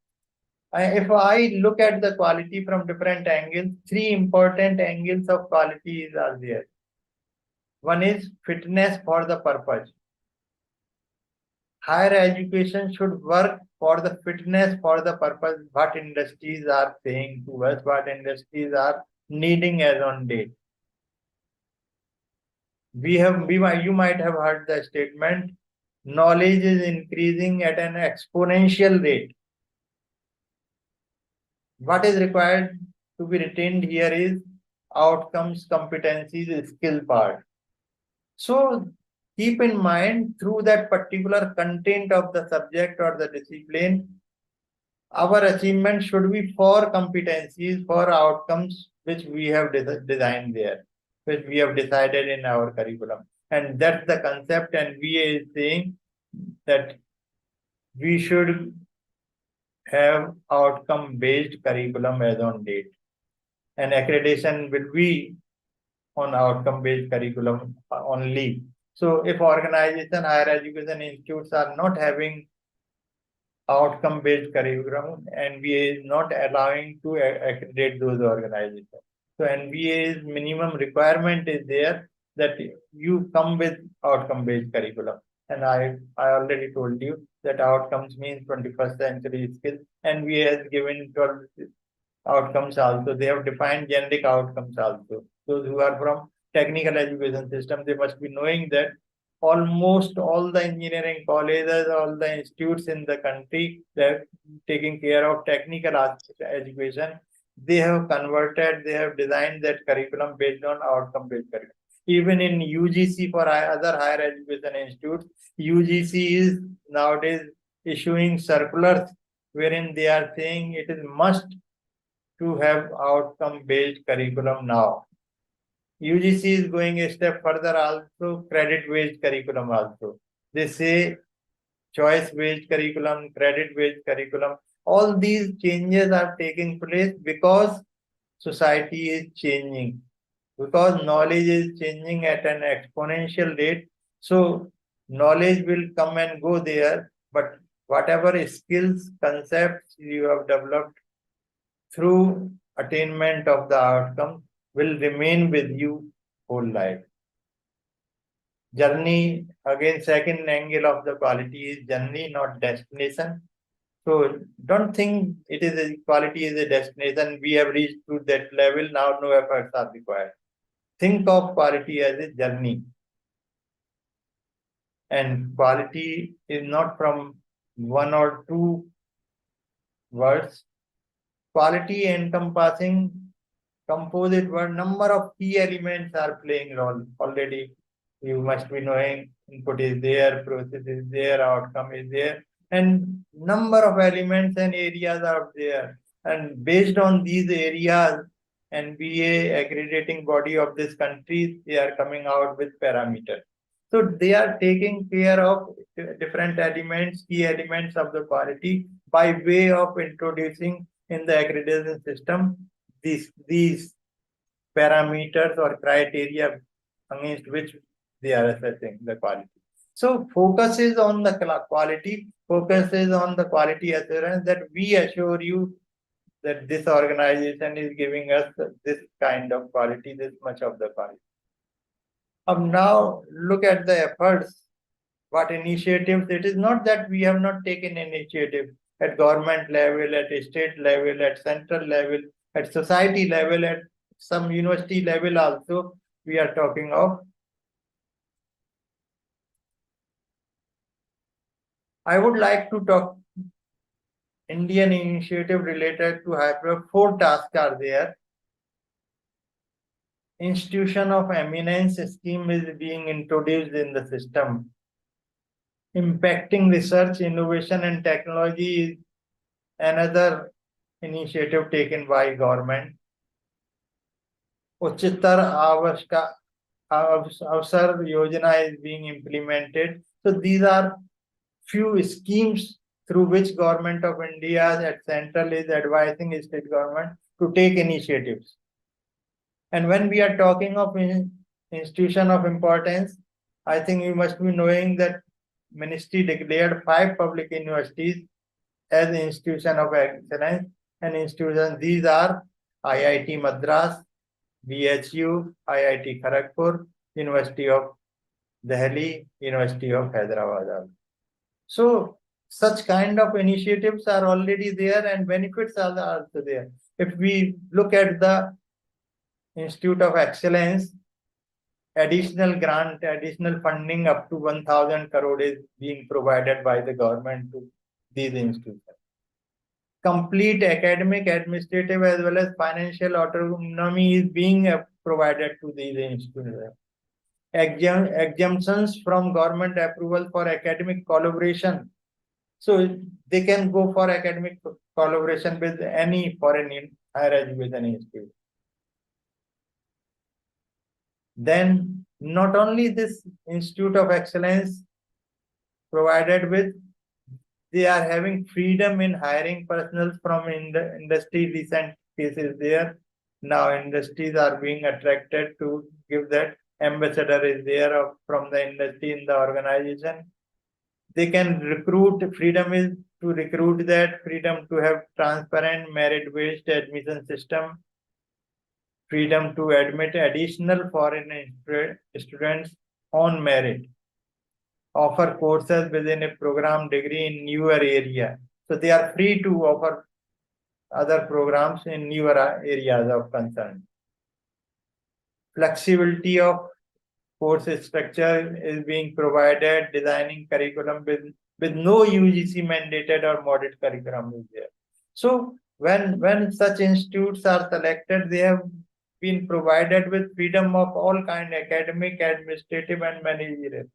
If I look at the quality from different angles, three important angles of quality are there. One is fitness for the purpose. Higher education should work for the fitness for the purpose, what industries are saying to us, what industries are needing as on date. You might have heard the statement, knowledge is increasing at an exponential rate. what is required to be retained here is outcomes, competencies, skill part. So keep in mind through that particular content of the subject or the discipline, our achievement should be for competencies, for outcomes which we have designed there, which we have decided in our curriculum. And that's the concept, and we are saying that we should have outcome-based curriculum as on date. And accreditation will be on outcome-based curriculum only. So if organization, higher education institutes are not having outcome-based curriculum, NBA is not allowing to accredit those organizations. So NBA's minimum requirement is there that you come with outcome-based curriculum. And I already told you that outcomes means 21st century skills. NBA has given 12 outcomes also. They have defined generic outcomes also. Those who are from technical education system, they must be knowing that almost all the engineering colleges, all the institutes in the country that are taking care of technical education, they have converted, they have designed that curriculum based on outcome-based curriculum. Even in UGC for other higher education institutes, UGC is nowadays issuing circulars wherein they are saying it is must to have outcome-based curriculum now. UGC is going a step further also, credit-based curriculum also. They say choice-based curriculum, credit-based curriculum. All these changes are taking place because society is changing, because knowledge is changing at an exponential rate. So knowledge will come and go there, but whatever skills, concepts you have developed through attainment of the outcome will remain with you whole life. Journey, again, second angle of the quality is journey, not destination. So don't think it is a quality is a destination. We have reached to that level. Now no efforts are required. Think of quality as a journey. And quality is not from one or two words. Quality encompassing composite word, number of key elements are playing role. Already you must be knowing input is there, process is there, outcome is there, and number of elements and areas are there. And based on these areas, NBA accrediting body of this country, they are coming out with parameters. So they are taking care of different elements, key elements of the quality by way of introducing in the accreditation system these parameters or criteria against which they are assessing the quality. So focus is on the quality, focus is on the quality assurance that we assure you that this organization is giving us this kind of quality, this much of the quality. Now look at the efforts, what initiatives. It is not that we have not taken initiative at government level, at state level, at central level, at society level, at some university level also we are talking of. I would like to talk Indian initiative related to hyper. 4 tasks are there. Institution of Eminence scheme is being introduced in the system. Impacting research, innovation and technology is another initiative taken by government. Uchittar Avsar Yojana is being implemented. So these are few schemes through which Government of India at central is advising state government to take initiatives. And when we are talking of institution of importance, I think you must be knowing that Ministry declared 5 public universities as institution of excellence, and institutions these are IIT Madras, BHU, IIT Kharagpur, University of Delhi, University of Hyderabad. So such kind of initiatives are already there and benefits are also there. If we look at the Institute of Excellence, additional grant, additional funding up to 1,000 crore is being provided by the government to these institutions. complete academic, administrative, as well as financial autonomy is being provided to these institutions. Exemptions from government approval for academic collaboration. So they can go for academic collaboration with any foreign higher education institute. Then not only this Institute of Excellence provided with, they are having freedom in hiring personnel from industry. Recent cases there. Now industries are being attracted to give that ambassador is there from the industry in the organization. They can recruit. Freedom is to recruit that, freedom to have transparent merit-based admission system, freedom to admit additional foreign students on merit, offer courses within a program degree in newer area. So they are free to offer other programs in newer areas of concern. Flexibility of course structure is being provided, designing curriculum with no UGC mandated or moderate curriculum is there. So when such institutes are selected, they have been provided with freedom of all kind, academic, administrative, and managerial.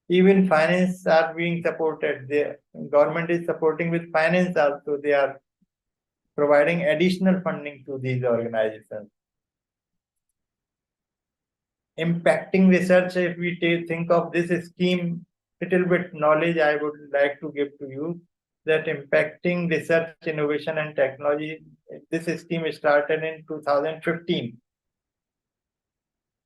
Even finance are being supported. The government is supporting with finance also. They are providing additional funding to these organizations. Impacting research, if we think of this scheme, little bit knowledge I would like to give to you, that impacting research, innovation and technology, this scheme started in 2015.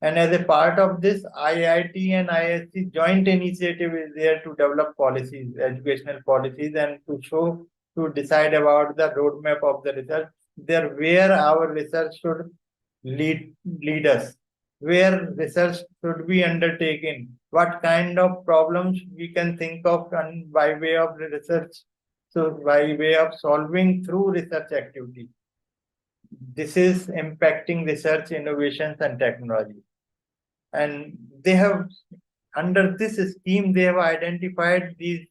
And as a part of this, IIT and ISC joint initiative is there to develop policies, educational policies, and to decide about the roadmap of the research, there where our research should lead us, where research should be undertaken, what kind of problems we can think of and by way of research, so by way of solving through research activity. This is impacting research, innovations and technology. And they have, under this scheme, they have identified these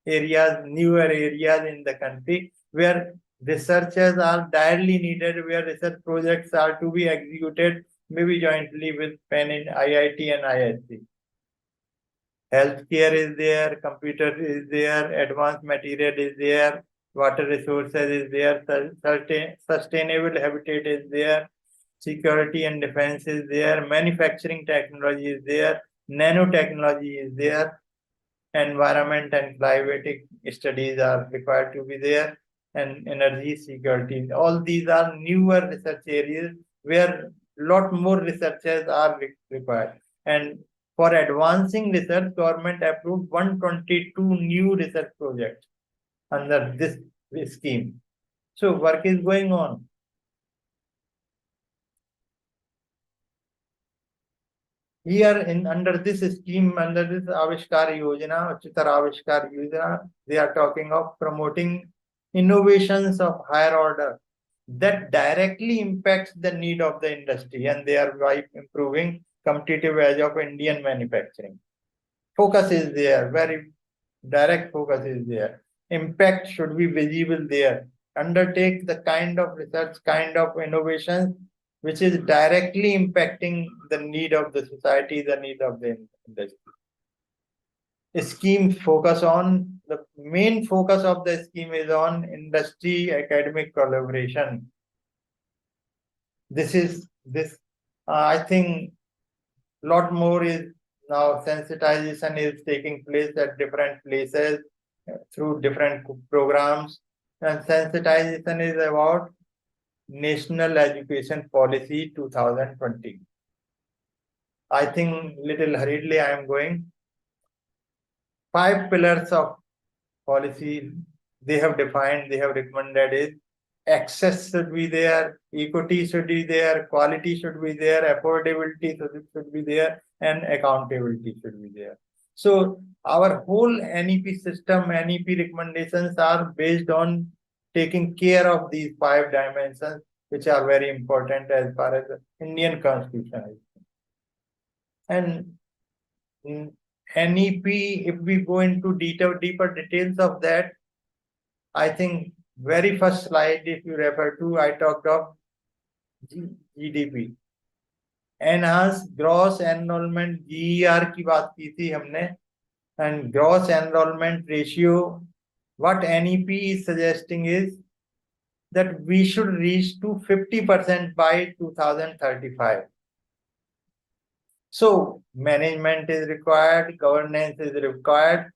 areas, newer areas in the country where researchers are direly needed, where research projects are to be executed, maybe jointly with PEN in IIT and ISC. Healthcare is there, computer is there, advanced material is there, water resources is there, sustainable habitat is there, security and defense is there, manufacturing technology is there, nanotechnology is there, environment and climatic studies are required to be there, and energy security. All these are newer research areas where lot more researchers are required. And for advancing research, government approved 122 new research projects under this scheme. So work is going on. Here under this scheme, under this Avishkar Yojana, Uchitar Avishkar Yojana, they are talking of promoting innovations of higher order that directly impacts the need of the industry, and they are by improving competitive edge of Indian manufacturing. Focus is there, very direct focus is there. Impact should be visible there. Undertake the kind of research, kind of innovations which is directly impacting the need of the society, the need of the industry. Scheme focus on, the main focus of the scheme is on industry academic collaboration. I think lot more is now, sensitization is taking place at different places through different programs, and sensitization is about National Education Policy 2020. I think little hurriedly I am going. 5 pillars of policy they have defined, they have recommended is access should be there, equity should be there, quality should be there, affordability should be there, and accountability should be there. So our whole NEP system, NEP recommendations are based on taking care of these 5 dimensions, which are very important as far as the Indian Constitution is. And NEP, if we go into deeper details of that, I think very first slide, if you refer to, I talked of GDP. Enhanced gross enrollment, GER की बात की थी हमने, and gross enrollment ratio. What NEP is suggesting is that we should reach to 50% by 2035. So management is required, governance is required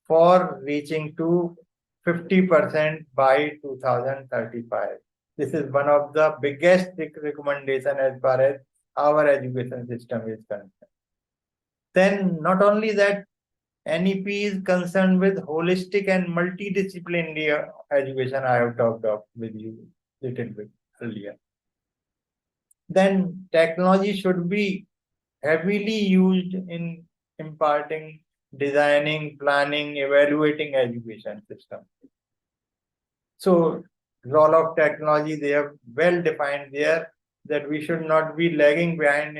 for reaching to 50% by 2035. This is one of the biggest recommendation as far as our education system is concerned. Then not only that, NEP is concerned with holistic and multidisciplinary education. I have talked of with you little bit earlier. Then technology should be heavily used in imparting, designing, planning, evaluating education system. So role of technology, they have well defined there, that we should not be lagging behind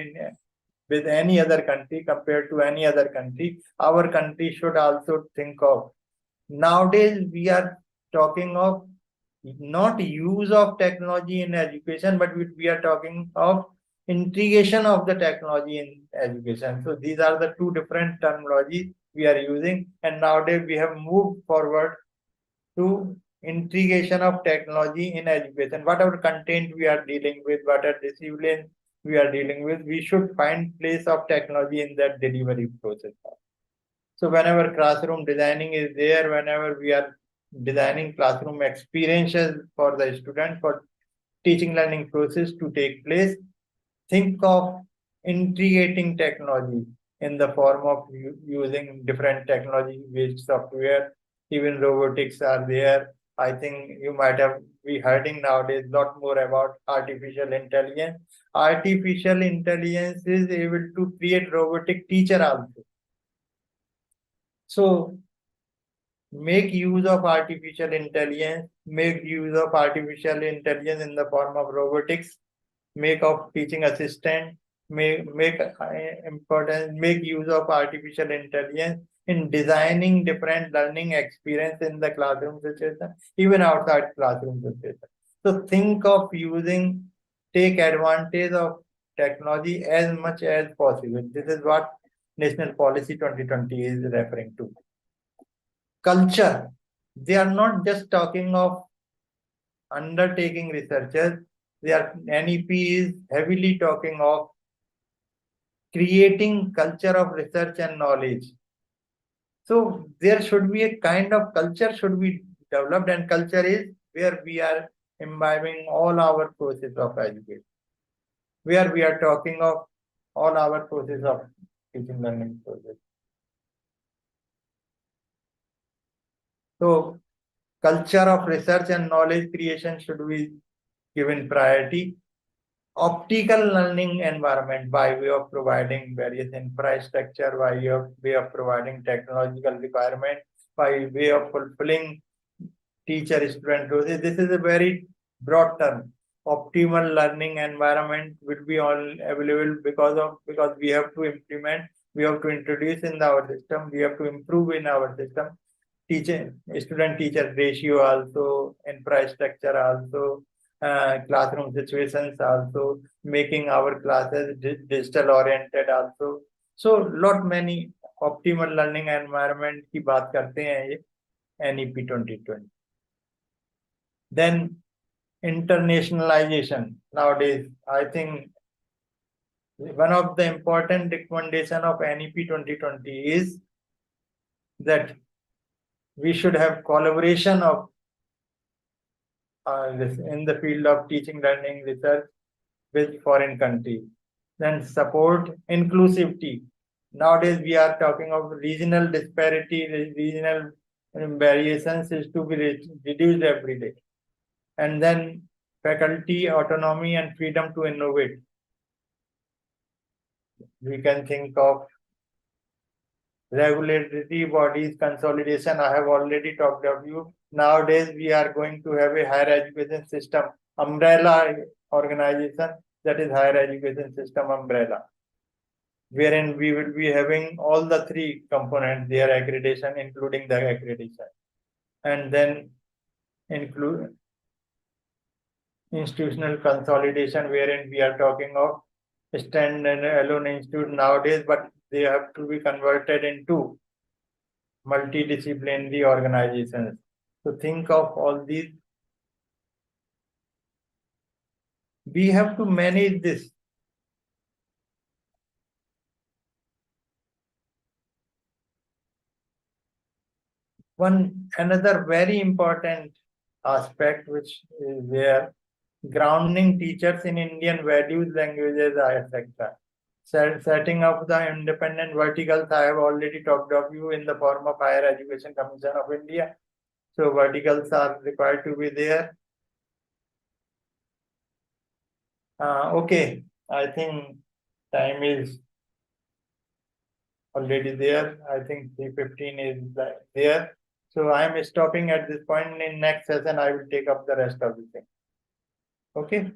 with any other country compared to any other country. Our country should also think of. Nowadays, we are talking of not use of technology in education, but we are talking of integration of the technology in education. So these are the two different terminologies we are using, and nowadays we have moved forward to integration of technology in education. Whatever content we are dealing with, whatever discipline we are dealing with, we should find place of technology in that delivery process. So whenever classroom designing is there, whenever we are designing classroom experiences for the student, for teaching learning process to take place, think of integrating technology in the form of using different technology-based software. Even robotics are there. I think you might have been hearing nowadays a lot more about artificial intelligence. Artificial intelligence is able to create robotic teacher also. So make use of artificial intelligence, make use of artificial intelligence in the form of robotics, make of teaching assistant, make use of artificial intelligence in designing different learning experience in the classroom situation, even outside classroom situation. So think of using, take advantage of technology as much as possible. This is what National Policy 2020 is referring to. Culture. They are not just talking of undertaking researchers. NEP is heavily talking of creating culture of research and knowledge. So there should be a kind of culture should be developed, and culture is where we are imbibing all our process of education, where we are talking of all our process of teaching learning process. So culture of research and knowledge creation should be given priority. Optical learning environment by way of providing various infrastructure, by way of providing technological requirement, by way of fulfilling teacher-student process. This is a very broad term. Optimal learning environment will be all available because we have to implement, we have to introduce in our system, we have to improve in our system. Student-teacher ratio also, infrastructure also, classroom situations also, making our classes digital oriented also. So many optimal learning environment की बात करते हैं ये NEP 2020. Then internationalization. Nowadays, I think one of the important recommendation of NEP 2020 is that we should have collaboration of in the field of teaching, learning, research with foreign countries. Then support inclusivity. Nowadays, we are talking of regional disparity, regional variations is to be reduced every day. And then faculty autonomy and freedom to innovate. We can think of regulatory bodies consolidation. I have already talked of you. Nowadays, we are going to have a higher education system umbrella organization, that is higher education system umbrella, wherein we will be having all the three components, their accreditation, including the accreditation. And then include institutional consolidation, wherein we are talking of stand-alone institute nowadays, but they have to be converted into multidisciplinary organizations. So think of all these. We have to manage this. Another very important aspect which is there, grounding teachers in Indian values, languages, etc. Setting up the independent verticals, I have already talked of you in the form of Higher Education Commission of India. So verticals are required to be there. Okay, I think time is already there. I think 3:15 is there. So I am stopping at this point. In next session, I will take up the rest of the thing. Okay.